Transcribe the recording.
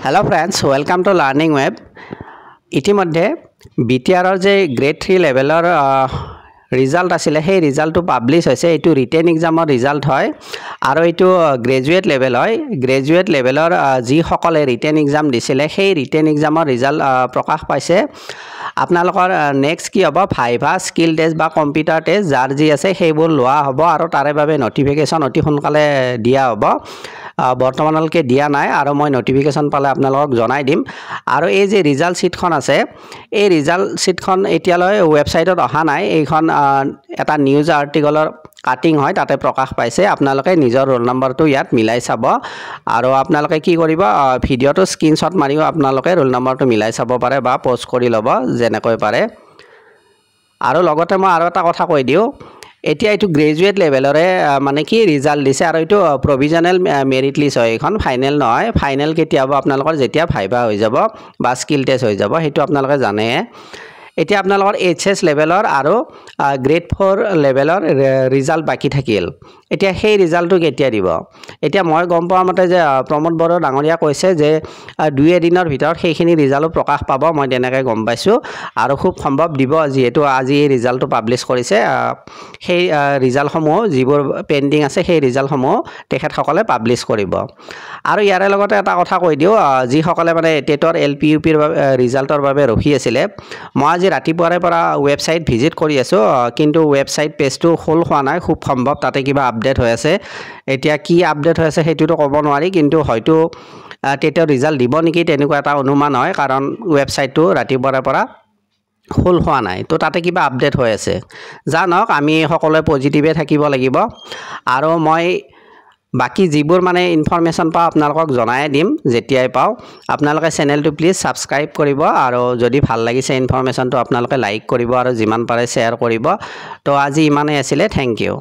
Hello friends, welcome to Learning Web. ইতিমধ্যে বিটিআৰৰ যে গ্ৰেড 3 লেভেলৰ ৰিজাল্ট আছিল সেই ৰিজাল্টটো পাবলিশ হৈছে এটো ৰিটেন এক্সামৰ ৰিজাল্ট হয় আৰু এটো গ্ৰেজুৱেট লেভেল হয় গ্ৰেজুৱেট লেভেলৰ যি সকলে ৰিটেন এক্সাম দিছিলে সেই ৰিটেন এক্সামৰ ৰিজাল্ট প্ৰকাশ পাইছে আপোনালোকৰ নেক্সট কি হ'ব ভাইভা স্কিল টেষ্ট বা কম্পিউটাৰ টেষ্ট যাৰ যি আছে সেইবোৰ লোৱা হ'ব আৰু তাৰে বাবে নটিফিকেশন অতি সোনকালে দিয়া হ'ব বৰ্তমানলৈকে দিয়া নাই আৰু মই নটিফিকেশন পালে আপোনালোকক জনাই দিম আৰু এই যে ৰিজাল্ট শীটখন আছে এই ৰিজাল্ট শীটখন এতিয়ালৈ ওয়েবসাইটত অহা নাই এইখন এটা নিউজ আৰ্টিকলৰ কাটিং হয় তাতে প্ৰকাশ পাইছে আপোনালোকে নিজৰ ৰোল নম্বৰটো ইয়াত মিলাই চাব আৰু আপোনালোকে কি কৰিব ভিডিওটো স্ক্ৰিনশ্বট মাৰিও আপোনালোকে ৰোল নম্বৰটো মিলাই চাব পাৰে বা পোষ্ট কৰি ল'ব যেনেকৈ পাৰে আৰু লগতে মই আৰু এটা কথা কৈ দিও এতিয়া এটো গ্ৰেজুৱেট লেভেলৰে মানে কি ৰিজাল্ট দিছে আৰু এটো প্ৰভিজনাল মেৰিট লিষ্ট হয় এখন ফাইনেল নহয় ফাইনেল কেতিয়া হ'ব আপোনালোকৰ যেতিয়া ভাইভা হৈ যাব বা স্কিল টেষ্ট হৈ যাব হেতু আপোনালোকে জানে এতিয়া আপোনালোকৰ এইচএস লেভেলৰ আৰু গ্ৰেড 4 লেভেলৰ ৰিজাল্ট বাকি থাকিল এতিয়া সেই ৰিজাল্টটো কেতিয়া দিব এতিয়া মই গম পোৱা মতে যে প্ৰমোদ বড়ো ডাঙৰীয়া কৈছে যে 2 এদিনৰ ভিতৰত সেইখিনি ৰিজাল্ট প্ৰকাশ পাব মই তেনেকৈ গম পাইছো আৰু খুব সম্ভৱ দিব যেহেতু আজি এই ৰিজাল্টটো পাবলিশ কৰিছে সেই ৰিজাল্ট সমূহ যিবোৰ পেন্ডিং আছে সেই ৰিজাল্ট সমূহ তেখেত সকলে পাবলিশ কৰিব আৰু ইয়াৰে লগতে এটা কথা কৈ দিও যি সকলে মানে টেটৰ এলপিইউপিৰ ৰিজাল্টৰ বাবে ৰখি আছিল মই আজি ৰাতিপুৱাৰে পৰা ওয়েবসাইট ভিজিট কৰি আছো কিন্তু ওয়েবসাইট পেজটো খোল হোৱা নাই খুব সম্ভৱ তাতে কিবা আপডেট হৈ আছে এতিয়া কি আপডেট হৈ আছে হেতুটো ক'ব নোৱাৰি কিন্তু হয়তো টেটৰ ৰিজাল্ট দিব নেকি তেনেকুৱা এটা অনুমান হয় কাৰণ ওয়েবসাইটটো ৰাতিপুৱাৰে পৰা খোল হোৱা নাই তো তাতে কিবা আপডেট হৈ আছে জানক আমি সকলোৱে পজিটিভে থাকিব লাগিব আৰু মই বাকি যিবোৰ মানে ইনফৰমেশন পাও আপোনালোকক জনাই দিম যেতিয়াই পাও আপোনালোকে চেনেলটো প্লিজ সাবস্ক্ৰাইব কৰিব আৰু যদি ভাল লাগিছে ইনফৰমেশনটো আপোনালোকে লাইক কৰিব আৰু যিমান পাৰে শেয়াৰ কৰিব তো আজি ইমানেই আছিল থ্যাংক ইউ